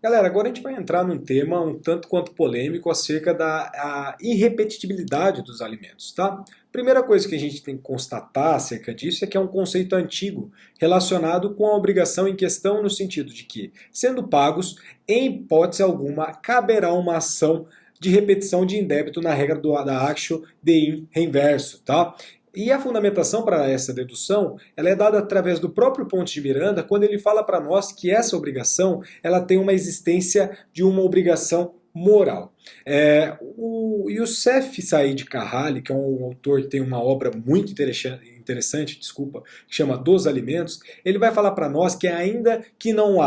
Galera, agora a gente vai entrar num tema um tanto quanto polêmico acerca da irrepetibilidade dos alimentos, tá? Primeira coisa que a gente tem que constatar acerca disso é que é um conceito antigo relacionado com a obrigação em questão no sentido de que, sendo pagos, em hipótese alguma, caberá uma ação de repetição de indébito na regra da actio de in reverso, tá? E a fundamentação para essa dedução, ela é dada através do próprio Pontes de Miranda, quando ele fala para nós que essa obrigação, ela tem uma existência de uma obrigação moral. O Youssef Said Carrali, que é um autor que tem uma obra muito interessante, que chama Dos Alimentos, ele vai falar para nós que ainda que não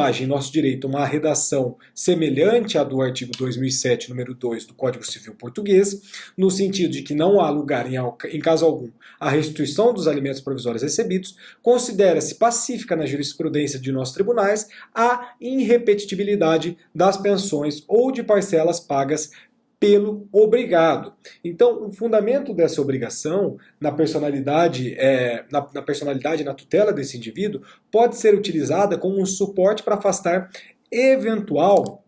haja em nosso direito uma redação semelhante à do artigo 2007, número 2 do Código Civil Português, no sentido de que não há lugar, em caso algum, a restituição dos alimentos provisórios recebidos, considera-se pacífica na jurisprudência de nossos tribunais a irrepetibilidade das pensões ou de parcelas pagas pelo obrigado. Então, o fundamento dessa obrigação na personalidade, na tutela desse indivíduo, pode ser utilizada como um suporte para afastar eventual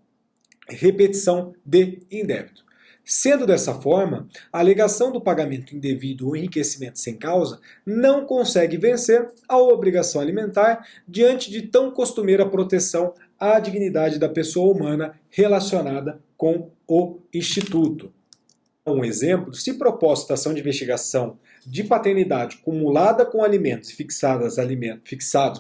repetição de indébito. Sendo dessa forma, a alegação do pagamento indevido ou enriquecimento sem causa não consegue vencer a obrigação alimentar diante de tão costumeira proteção à dignidade da pessoa humana relacionada com o Instituto. Um exemplo, se proposta ação de investigação de paternidade cumulada com alimentos e fixados,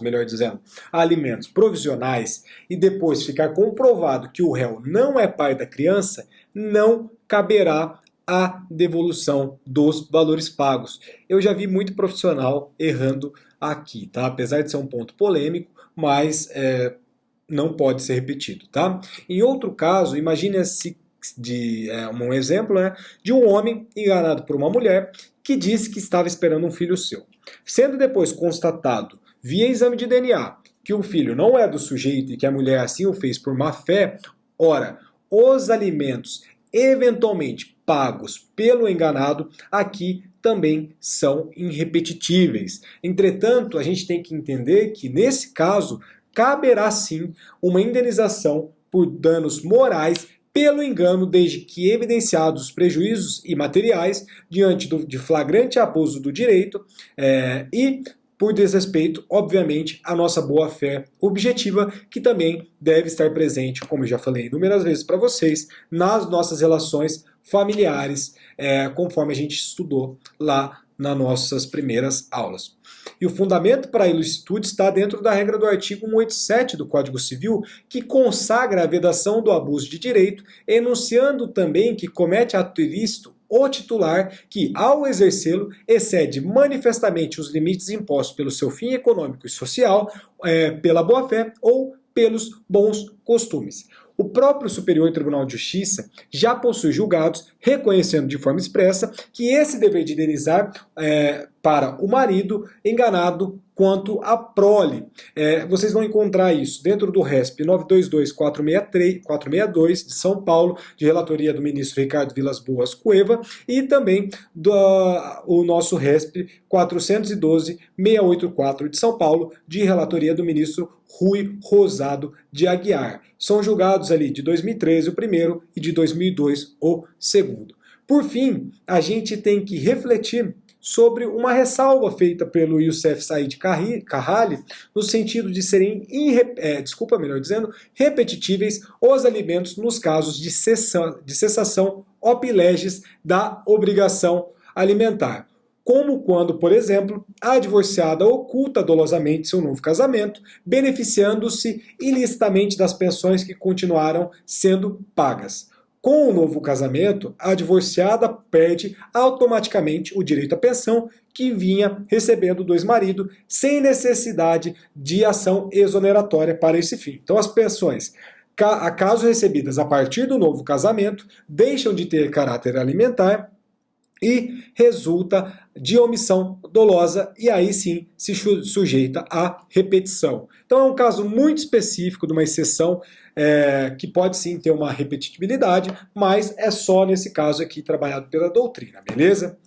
melhor dizendo, a alimentos provisionais e depois ficar comprovado que o réu não é pai da criança, não caberá a devolução dos valores pagos. Eu já vi muito profissional errando aqui, tá? Apesar de ser um ponto polêmico, mas não pode ser repetido, tá? Em outro caso, imagine-se um exemplo, né, de um homem enganado por uma mulher que disse que estava esperando um filho seu. Sendo depois constatado, via exame de DNA, que o filho não é do sujeito e que a mulher assim o fez por má fé, ora, os alimentos eventualmente pagos pelo enganado aqui também são irrepetíveis. Entretanto, a gente tem que entender que nesse caso caberá sim uma indenização por danos morais pelo engano, desde que evidenciados os prejuízos imateriais diante de flagrante abuso do direito e por desrespeito, obviamente, à nossa boa-fé objetiva, que também deve estar presente, como eu já falei inúmeras vezes para vocês, nas nossas relações familiares, conforme a gente estudou lá nas nossas primeiras aulas. E o fundamento para a ilicitude está dentro da regra do artigo 187 do Código Civil, que consagra a vedação do abuso de direito, enunciando também que comete ato ilícito o titular que, ao exercê-lo, excede manifestamente os limites impostos pelo seu fim econômico e social, pela boa-fé ou pelos bons costumes. O próprio Superior Tribunal de Justiça já possui julgados reconhecendo de forma expressa que esse dever de indenizar para o marido enganado quanto à prole. Vocês vão encontrar isso dentro do RESP 922-462 de São Paulo, de relatoria do ministro Ricardo Vilas Boas Cueva, e também o nosso RESP 412-684 de São Paulo, de relatoria do ministro Rui Rosado de Aguiar. São julgados ali de 2013 o primeiro e de 2002 o segundo. Por fim, a gente tem que refletir sobre uma ressalva feita pelo Youssef Said Carrali, no sentido de serem, repetitíveis os alimentos nos casos de cessação op leges da obrigação alimentar. Como quando, por exemplo, a divorciada oculta dolosamente seu novo casamento, beneficiando-se ilicitamente das pensões que continuaram sendo pagas. Com o novo casamento, a divorciada perde automaticamente o direito à pensão que vinha recebendo do ex-marido, sem necessidade de ação exoneratória para esse fim. Então, as pensões, acaso recebidas a partir do novo casamento, deixam de ter caráter alimentar e resulta de omissão dolosa e aí sim se sujeita à repetição. Então é um caso muito específico de uma exceção que pode sim ter uma repetibilidade, mas é só nesse caso aqui trabalhado pela doutrina, beleza?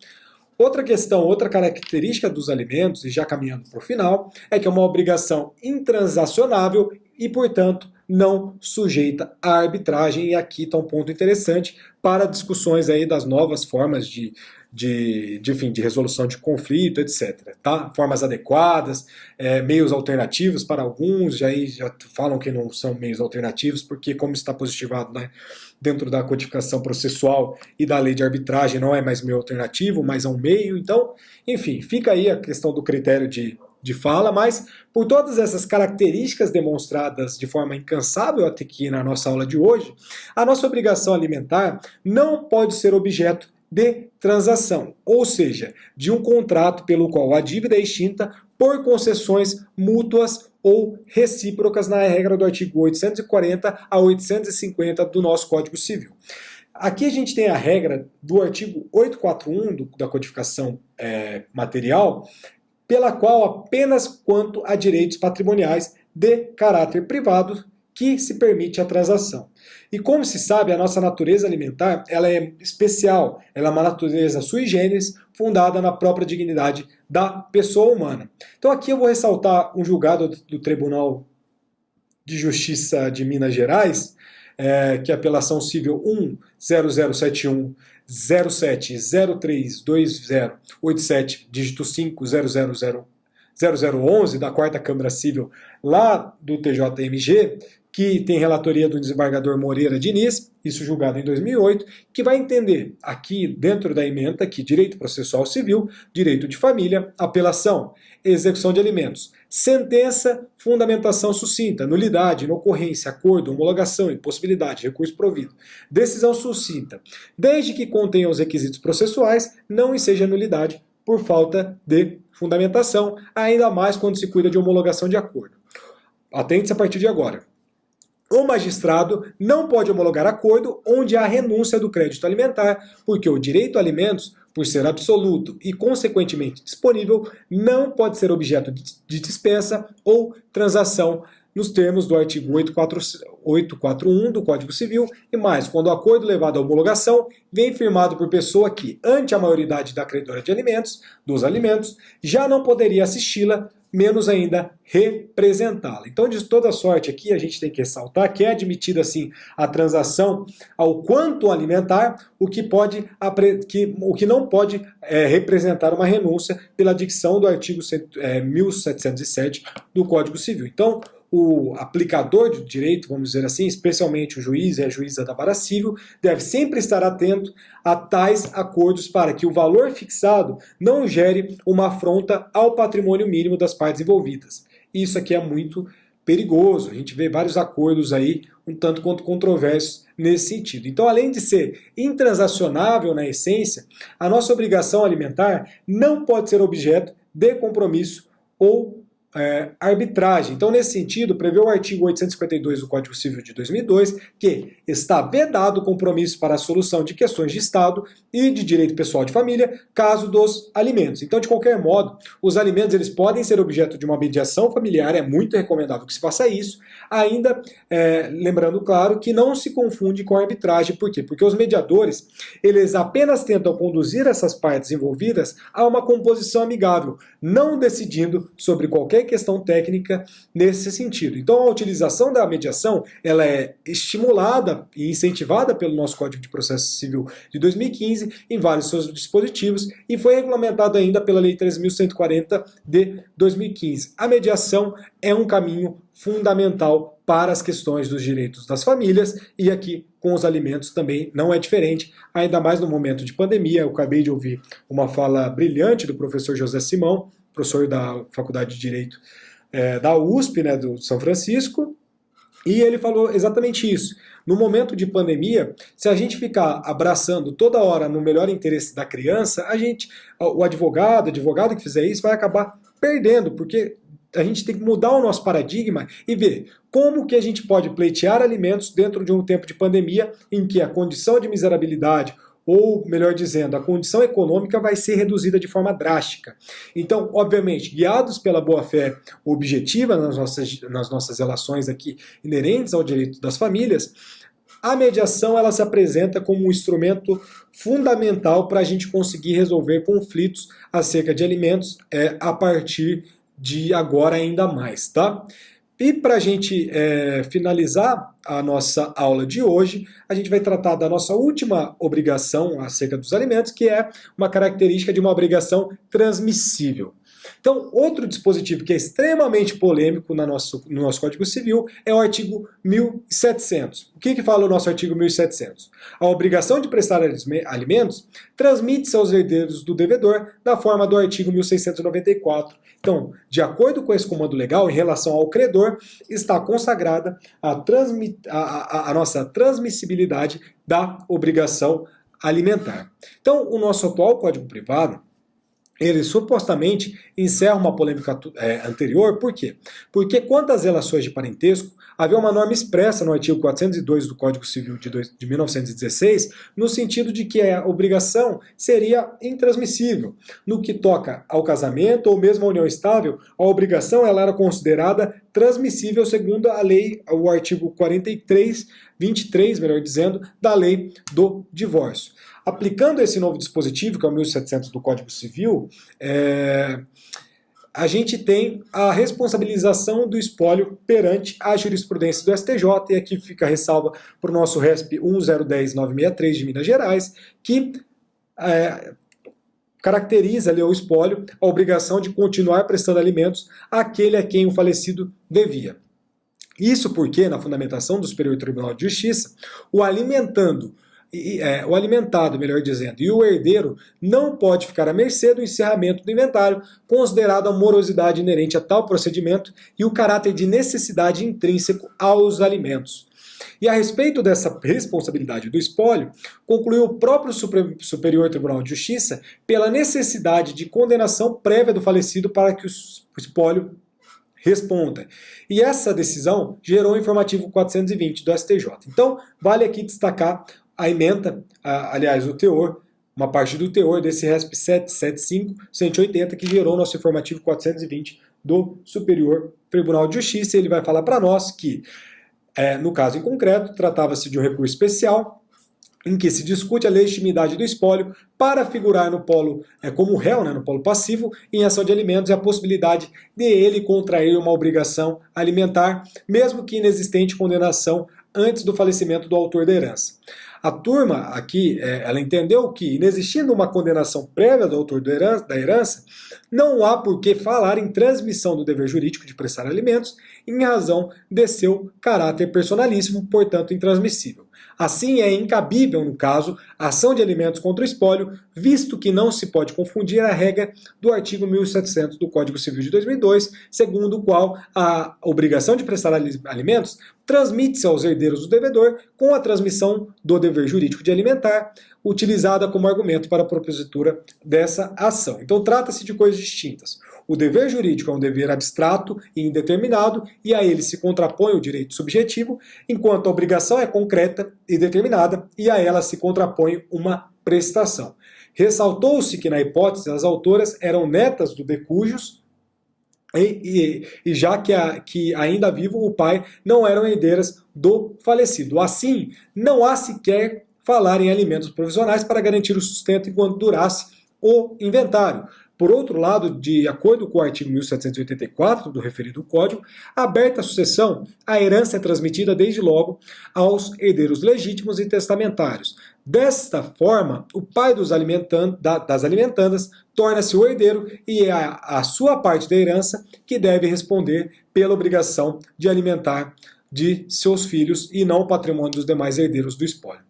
Outra questão, outra característica dos alimentos, e já caminhando para o final, é que é uma obrigação intransacionável e, portanto, não sujeita à arbitragem, e aqui está um ponto interessante para discussões aí das novas formas de resolução de conflito, etc. Tá? Formas adequadas, meios alternativos para alguns, já falam que não são meios alternativos, porque como está positivado, né, dentro da codificação processual e da lei de arbitragem, não é mais meio alternativo, mas é um meio. Então, enfim, fica aí a questão do critério de fala, mas por todas essas características demonstradas de forma incansável aqui na nossa aula de hoje, a nossa obrigação alimentar não pode ser objeto de transação, ou seja, de um contrato pelo qual a dívida é extinta por concessões mútuas ou recíprocas na regra do artigo 840 a 850 do nosso Código Civil. Aqui a gente tem a regra do artigo 841 da codificação material, pela qual apenas quanto a direitos patrimoniais de caráter privado que se permite a transação. E como se sabe, a nossa natureza alimentar ela é especial, ela é uma natureza sui generis, fundada na própria dignidade da pessoa humana. Então aqui eu vou ressaltar um julgado do Tribunal de Justiça de Minas Gerais, que é a apelação civil 10071 07032087, dígito 5000011 da 4ª Câmara Civil lá do TJMG, que tem relatoria do desembargador Moreira Diniz, isso julgado em 2008, que vai entender aqui dentro da ementa que direito processual civil, direito de família, apelação, execução de alimentos, sentença, fundamentação sucinta, nulidade, inocorrência, acordo, homologação, impossibilidade, recurso provido, decisão sucinta, desde que contenha os requisitos processuais, não enseja nulidade por falta de fundamentação, ainda mais quando se cuida de homologação de acordo. Atente-se a partir de agora. O magistrado não pode homologar acordo onde há renúncia do crédito alimentar, porque o direito a alimentos, por ser absoluto e consequentemente disponível, não pode ser objeto de dispensa ou transação nos termos do artigo 841 do Código Civil, e mais, quando o acordo levado à homologação vem firmado por pessoa que, ante a maioridade da credora de alimentos, dos alimentos, já não poderia assisti-la, menos ainda representá-la. Então, de toda sorte aqui, a gente tem que ressaltar que é admitida assim a transação ao quanto alimentar, o que não pode representar uma renúncia pela dicção do artigo 1707 do Código Civil. Então, o aplicador de direito, vamos dizer assim, especialmente o juiz e a juíza da vara civil, deve sempre estar atento a tais acordos para que o valor fixado não gere uma afronta ao patrimônio mínimo das partes envolvidas. Isso aqui é muito perigoso, a gente vê vários acordos aí um tanto quanto controversos nesse sentido. Então, além de ser intransacionável na essência, a nossa obrigação alimentar não pode ser objeto de compromisso ou arbitragem. Então, nesse sentido, prevê o artigo 852 do Código Civil de 2002 que está vedado o compromisso para a solução de questões de Estado e de direito pessoal de família, caso dos alimentos. Então, de qualquer modo, os alimentos eles podem ser objeto de uma mediação familiar, é muito recomendável que se faça isso, ainda lembrando, claro, que não se confunde com a arbitragem. Por quê? Porque os mediadores, eles apenas tentam conduzir essas partes envolvidas a uma composição amigável, não decidindo sobre qualquer questão técnica nesse sentido. Então, a utilização da mediação ela é estimulada e incentivada pelo nosso Código de Processo Civil de 2015 em vários seus dispositivos e foi regulamentado ainda pela Lei 3.140 de 2015. A mediação é um caminho fundamental para as questões dos direitos das famílias e aqui com os alimentos também não é diferente, ainda mais no momento de pandemia. Eu acabei de ouvir uma fala brilhante do professor José Simão, professor da Faculdade de Direito da USP, né, do São Francisco, e ele falou exatamente isso. No momento de pandemia, se a gente ficar abraçando toda hora no melhor interesse da criança, o advogado que fizer isso vai acabar perdendo, porque a gente tem que mudar o nosso paradigma e ver como que a gente pode pleitear alimentos dentro de um tempo de pandemia em que a condição de miserabilidade, ou, melhor dizendo, a condição econômica vai ser reduzida de forma drástica. Então, obviamente, guiados pela boa-fé objetiva nas nossas relações aqui inerentes ao direito das famílias, a mediação ela se apresenta como um instrumento fundamental para a gente conseguir resolver conflitos acerca de alimentos a partir de agora ainda mais, tá? E para a gente finalizar a nossa aula de hoje, a gente vai tratar da nossa última obrigação acerca dos alimentos, que é uma característica de uma obrigação transmissível. Então, outro dispositivo que é extremamente polêmico no nosso Código Civil é o artigo 1700. O que fala o nosso artigo 1700? A obrigação de prestar alimentos transmite-se aos herdeiros do devedor da forma do artigo 1694. Então, de acordo com esse comando legal, em relação ao credor, está consagrada a nossa transmissibilidade da obrigação alimentar. Então, o nosso atual Código Privado, ele supostamente encerra uma polêmica anterior. Por quê? Porque quanto às relações de parentesco, havia uma norma expressa no artigo 402 do Código Civil de 1916, no sentido de que a obrigação seria intransmissível. No que toca ao casamento ou mesmo à união estável, a obrigação ela era considerada transmissível segundo a lei, o artigo 23, melhor dizendo, da lei do divórcio. Aplicando esse novo dispositivo, que é o 1700 do Código Civil, a gente tem a responsabilização do espólio perante a jurisprudência do STJ, e aqui fica a ressalva para o nosso RESP 1010-963 de Minas Gerais, que caracteriza ali o espólio a obrigação de continuar prestando alimentos àquele a quem o falecido devia. Isso porque, na fundamentação do Superior Tribunal de Justiça, o alimentado, melhor dizendo, e o herdeiro não pode ficar à mercê do encerramento do inventário, considerado a morosidade inerente a tal procedimento e o caráter de necessidade intrínseco aos alimentos. E a respeito dessa responsabilidade do espólio, concluiu o próprio Superior Tribunal de Justiça pela necessidade de condenação prévia do falecido para que o espólio responda. E essa decisão gerou o informativo 420 do STJ. Então, vale aqui destacar a ementa, aliás, o teor, uma parte do teor desse RESP 775-180, que gerou o nosso informativo 420 do Superior Tribunal de Justiça. Ele vai falar para nós que, no caso em concreto, tratava-se de um recurso especial, em que se discute a legitimidade do espólio para figurar no polo, como réu, no polo passivo, em ação de alimentos, e a possibilidade de ele contrair uma obrigação alimentar, mesmo que inexistente condenação antes do falecimento do autor da herança. A turma aqui, ela entendeu que, inexistindo uma condenação prévia do autor da herança, não há por que falar em transmissão do dever jurídico de prestar alimentos, em razão de seu caráter personalíssimo, portanto intransmissível. Assim, é incabível, no caso, a ação de alimentos contra o espólio, visto que não se pode confundir a regra do artigo 1700 do Código Civil de 2002, segundo o qual a obrigação de prestar alimentos transmite-se aos herdeiros do devedor com a transmissão do dever jurídico de alimentar, utilizada como argumento para a propositura dessa ação. Então, trata-se de coisas distintas. O dever jurídico é um dever abstrato e indeterminado, e a ele se contrapõe o direito subjetivo, enquanto a obrigação é concreta e determinada, e a ela se contrapõe uma prestação. Ressaltou-se que, na hipótese, as autoras eram netas do decujus, e já que ainda vivo, o pai, não eram herdeiras do falecido. Assim, não há sequer falar em alimentos provisionais para garantir o sustento enquanto durasse o inventário. Por outro lado, de acordo com o artigo 1784 do referido Código, aberta a sucessão, a herança é transmitida desde logo aos herdeiros legítimos e testamentários. Desta forma, o pai das alimentandas torna-se o herdeiro e é a sua parte da herança que deve responder pela obrigação de alimentar de seus filhos e não o patrimônio dos demais herdeiros do espólio.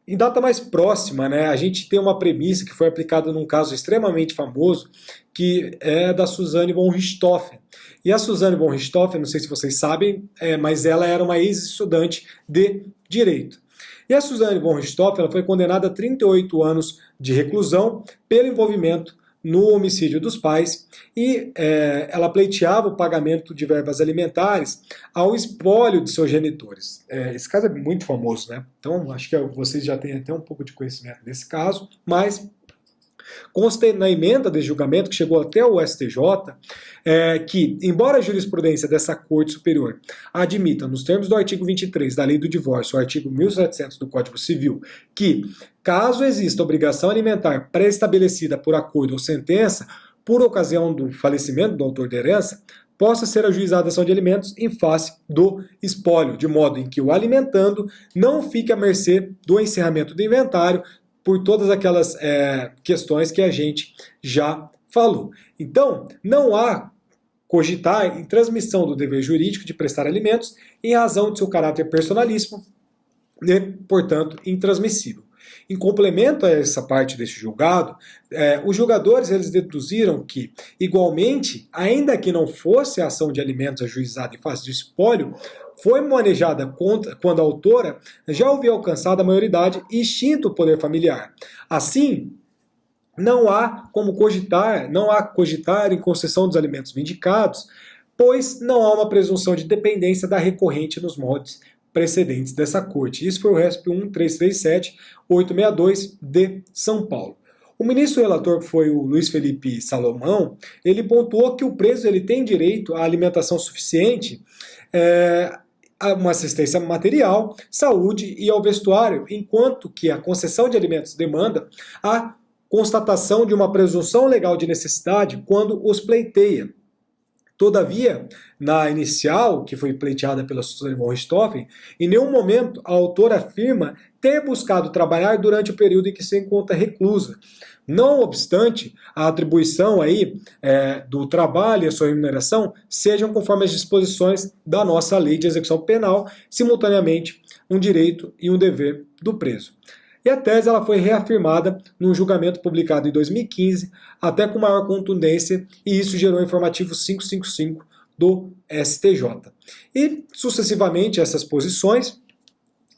Em data mais próxima, a gente tem uma premissa que foi aplicada num caso extremamente famoso, que é da Suzanne von Richthofen. E a Suzanne von Richthofen, não sei se vocês sabem, mas ela era uma ex-estudante de Direito. E a Suzanne von Richthofen ela foi condenada a 38 anos de reclusão pelo envolvimento no homicídio dos pais, e ela pleiteava o pagamento de verbas alimentares ao espólio de seus genitores. Esse caso é muito famoso, Então, acho que vocês já têm até um pouco de conhecimento desse caso, mas consta na emenda de julgamento que chegou até o STJ que, embora a jurisprudência dessa Corte Superior admita, nos termos do artigo 23 da Lei do Divórcio, o artigo 1700 do Código Civil, que, caso exista obrigação alimentar pré-estabelecida por acordo ou sentença, por ocasião do falecimento do autor da herança, possa ser ajuizada a ação de alimentos em face do espólio, de modo em que o alimentando não fique à mercê do encerramento do inventário por todas aquelas questões que a gente já falou. Então, não há cogitar em transmissão do dever jurídico de prestar alimentos em razão de seu caráter personalíssimo e, portanto, intransmissível. Em complemento a essa parte desse julgado, os julgadores eles deduziram que, igualmente, ainda que não fosse a ação de alimentos ajuizada em face de espólio, foi manejada quando a autora já havia alcançado a maioridade e extinto o poder familiar. Assim, não há cogitar em concessão dos alimentos vindicados, pois não há uma presunção de dependência da recorrente nos moldes precedentes dessa corte. Isso foi o RESP 1337862 de São Paulo. O ministro relator, que foi o Luiz Felipe Salomão, ele pontuou que o preso ele tem direito à alimentação suficiente, a uma assistência material, saúde e ao vestuário, enquanto que a concessão de alimentos demanda a constatação de uma presunção legal de necessidade quando os pleiteia. Todavia, na inicial, que foi pleiteada pela Suzane von Richthofen, em nenhum momento a autora afirma ter buscado trabalhar durante o período em que se encontra reclusa. Não obstante, a atribuição do trabalho e a sua remuneração sejam conforme as disposições da nossa lei de execução penal, simultaneamente um direito e um dever do preso. E a tese ela foi reafirmada num julgamento publicado em 2015, até com maior contundência, e isso gerou o informativo 555 do STJ. E, sucessivamente, essas posições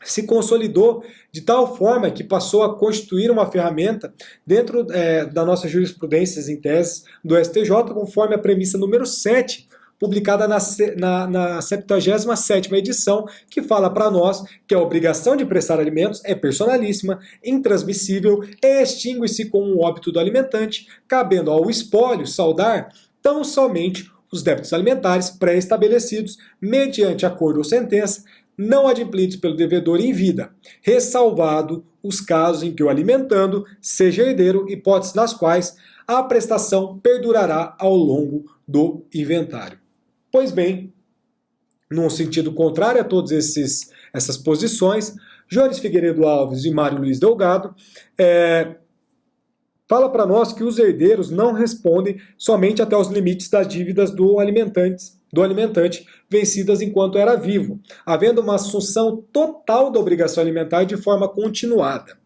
se consolidou de tal forma que passou a constituir uma ferramenta dentro da nossa jurisprudência em teses do STJ, conforme a premissa número 7, publicada na 77ª edição, que fala para nós que a obrigação de prestar alimentos é personalíssima, intransmissível e extingue-se com o óbito do alimentante, cabendo ao espólio saldar tão somente os débitos alimentares pré-estabelecidos mediante acordo ou sentença, não adimplidos pelo devedor em vida, ressalvado os casos em que o alimentando seja herdeiro, hipóteses nas quais a prestação perdurará ao longo do inventário. Pois bem, num sentido contrário a todas essas posições, Jones Figueiredo Alves e Mário Luiz Delgado fala para nós que os herdeiros não respondem somente até os limites das dívidas do alimentante vencidas enquanto era vivo, havendo uma assunção total da obrigação alimentar de forma continuada.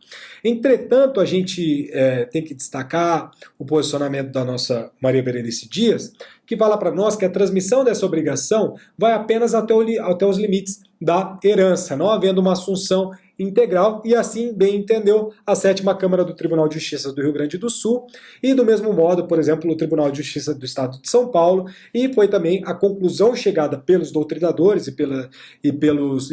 Entretanto, a gente tem que destacar o posicionamento da nossa Maria Berenice Dias, que fala para nós que a transmissão dessa obrigação vai apenas até os limites da herança, não havendo uma assunção integral, e assim bem entendeu a 7ª Câmara do Tribunal de Justiça do Rio Grande do Sul, e do mesmo modo, por exemplo, o Tribunal de Justiça do Estado de São Paulo, e foi também a conclusão chegada pelos doutrinadores e pelos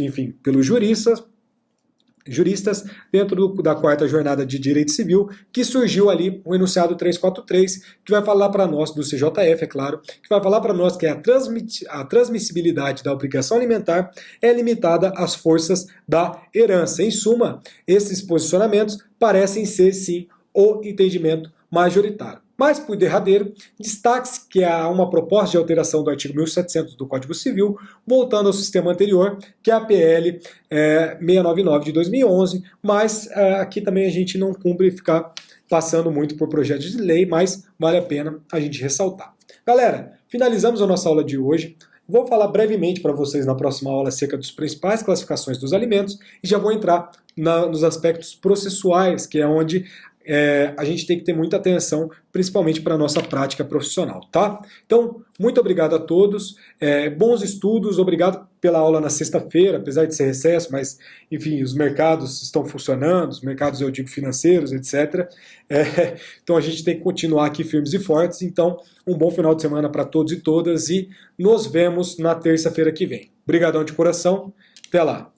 juristas dentro da 4ª Jornada de Direito Civil, que surgiu ali o enunciado 343, que vai falar para nós, do CJF, é claro, que vai falar para nós que a transmissibilidade da obrigação alimentar é limitada às forças da herança. Em suma, esses posicionamentos parecem ser, sim, o entendimento majoritário. Mas, por derradeiro, destaque-se que há uma proposta de alteração do artigo 1700 do Código Civil, voltando ao sistema anterior, que é a PL 699 de 2011, mas aqui também a gente não cumpre ficar passando muito por projetos de lei, mas vale a pena a gente ressaltar. Galera, finalizamos a nossa aula de hoje. Vou falar brevemente para vocês na próxima aula acerca das principais classificações dos alimentos e já vou entrar nos aspectos processuais, que é onde a gente tem que ter muita atenção, principalmente para a nossa prática profissional, tá? Então, muito obrigado a todos, bons estudos, obrigado pela aula na sexta-feira, apesar de ser recesso, mas, enfim, os mercados estão funcionando, os mercados, eu digo, financeiros, etc. Então, a gente tem que continuar aqui firmes e fortes, então, um bom final de semana para todos e todas, e nos vemos na terça-feira que vem. Obrigadão de coração, até lá!